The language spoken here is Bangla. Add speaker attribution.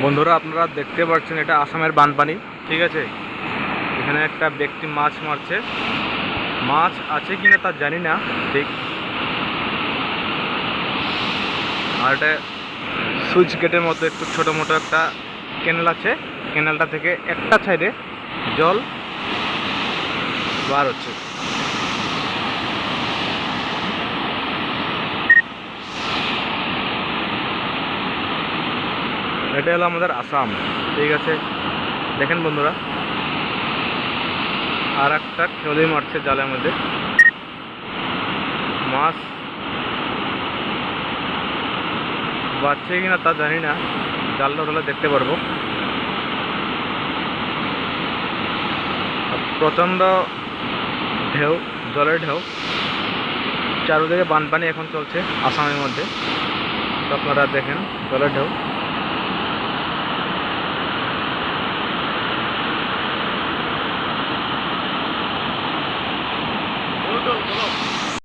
Speaker 1: বন্ধুরা আপনারা দেখতে পাচ্ছেন এটা আসামের বানপানি। ঠিক আছে, এখানে একটা ব্যক্তি মাছ মারছে। মাছ আছে কিনা তা জানি না ঠিক। আর এটা সুইচ গেটের মতো একটু ছোটো মোটো একটা ক্যানেল আছে। ক্যানেলটা থেকে একটা সাইডে জল বার হচ্ছে। এটা হলো আমাদের আসাম। ঠিক আছে, দেখেন বন্ধুরা, আর একটা খেলে মারছে জালের মধ্যে। মাছ বাচ্চে কিনা তা জানি না, জালটা ধরলে দেখতে পারবো। প্রচণ্ড ঢেউ, জলের ঢেউ, চারদিকে বানপানি এখন চলছে আসামের মধ্যে। তো আপনারা দেখেন জলের ঢেউ।